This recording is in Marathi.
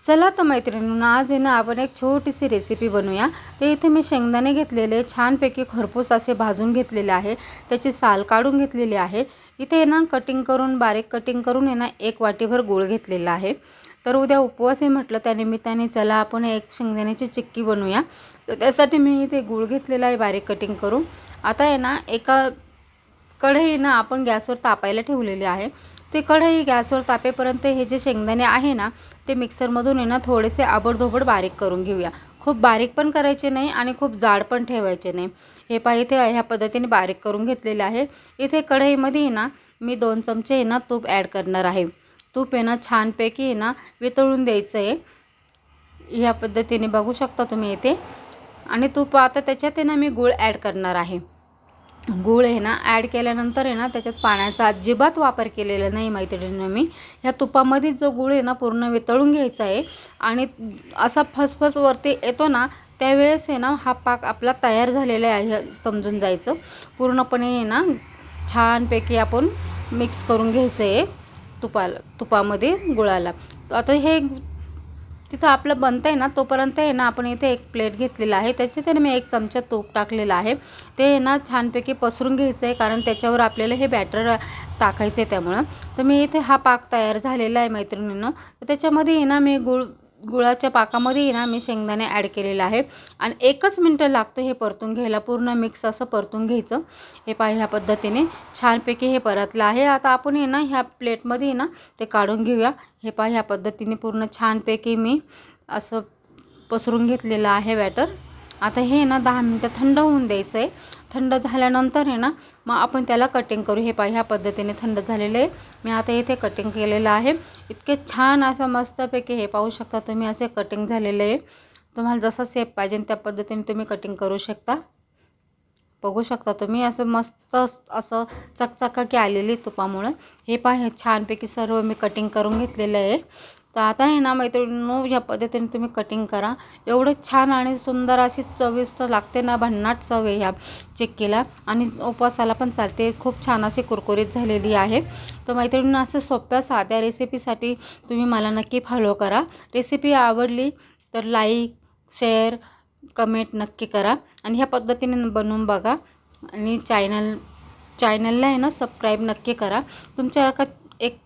चला तर मैत्रिणींनो, आज आहे ना आपण एक छोटीशी रेसिपी बनवूया। ते इथे मी शेंगदाणे घेतलेले छानपैकी खरपूस असे भाजून घेतलेले आहे, त्याची साल काढून घेतलेली आहे। इथे आहे ना कटिंग करून बारीक कटिंग करून आहे ना एक वाटीभर गूळ घेतलेला आहे। तर उद्या उपवास आहे म्हटलं, त्यानिमित्ताने चला आपण एक शेंगदाण्याची चिक्की बनवूया। तर त्यासाठी मी इथे गूळ घेतलेला आहे बारीक कटिंग करून। आता आहे ना एका कढई ना आपण गॅसवर तापायला ठेवलेली आहे। ते कढई गॅसवर तापेपर्यंत हे जे शेंगदाणे आहे ना ते मिक्सरमधून आहे ना थोडेसे आबडधोबड बारीक करून घेऊया। खूप बारीक पण करायचे नाही आणि खूप जाड पण ठेवायचे नाही। हे पहा इथे ह्या पद्धतीने बारीक करून घेतलेले आहे। इथे कढईमध्ये आहे ना मी 2 चमचे आहे ना तूप ॲड करणार आहे। तूप आहे ना छानपैकी आहे ना वितळून द्यायचं आहे। ह्या पद्धतीने बघू शकता तुम्ही इथे। आणि तूप आता त्याच्यात आहे ना मी गूळ ॲड करणार आहे। गूळ आहे ना ॲड केल्यानंतर आहे ना त्याच्यात पाण्याचा अजिबात वापर केलेला नाही मैत्रिणींनो। मी ह्या तुपामध्ये जो गूळ आहे ना पूर्ण वितळून घ्यायचा आहे आणि असा फसफस वरती येतो ना त्यावेळेस आहे ना हा पाक आपला तयार झालेला आहे समजून जायचं। पूर्णपणे आहे ना छानपैकी आपण मिक्स करून घ्यायचं आहे तुपामध्ये गुळाला। आता हे तिथं आपलं बनतंय ना तोपर्यंत आहे ना आपण इथे एक प्लेट घेतलेला आहे, त्याच्यात मी 1 चमचा तूप टाकलेलं आहे। ते ना छानपैकी पसरून घ्यायचं आहे, कारण त्याच्यावर आपल्याला हे बॅटर टाकायचं आहे त्यामुळं। तर मी इथे हा पाक तयार झालेला आहे मैत्रिणींनो। तर त्याच्यामध्ये आहे ना मी गुळाच्या पाकामध्ये आहे ना मी शेंगदाणे ॲड केलेलं आहे आणि 1च मिनिट लागतं हे परतून घ्यायला। पूर्ण मिक्स असं परतून घ्यायचं। हे पहा ह्या पद्धतीने छानपैकी हे परतलं आहे। आता आपण आहे ना ह्या प्लेटमध्ये ना ते काढून घेऊया। हे पहा ह्या पद्धतीने पूर्ण छानपैकी मी असं पसरून घेतलेलं आहे बॅटर। आता हे ना 10 मिनिटं थंड होऊन द्यायचं आहे। थंड झाल्यानंतर आहे ना मग आपण त्याला कटिंग करू। हे पहा ह्या पद्धतीने थंड झालेलं आहे। मी आता इथे कटिंग केलेलं आहे। इतके छान असं मस्तपैकी हे पाहू शकता तुम्ही असे कटिंग झालेलं आहे। तुम्हाला जसा शेप पाहिजे त्या पद्धतीने तुम्ही कटिंग करू शकता। बघू शकता तुम्ही असं मस्त असं चकचकाकी आलेली तुपामुळे। हे पहा हे छानपैकी सर्व मी कटिंग करून घेतलेलं आहे। तर आता आहे ना मैत्रिणींनो ह्या पद्धतीने तुम्ही कटिंग करा। एवढं छान आणि सुंदर अशी चविष्ट लागते ना, भन्नाट चव आहे ह्या चिक्कीला आणि उपवासाला पण चालते। खूप छान अशी कुरकुरीत झालेली आहे। तर मैत्रिणींनो असं सोप्या साध्या रेसिपीसाठी तुम्ही मला नक्की फॉलो करा। रेसिपी आवडली तर लाईक शेअर कमेंट नक्की करा आणि ह्या पद्धतीने बनवून बघा आणि चॅनलला आहे ना सबस्क्राईब नक्की करा। तुमच्या एक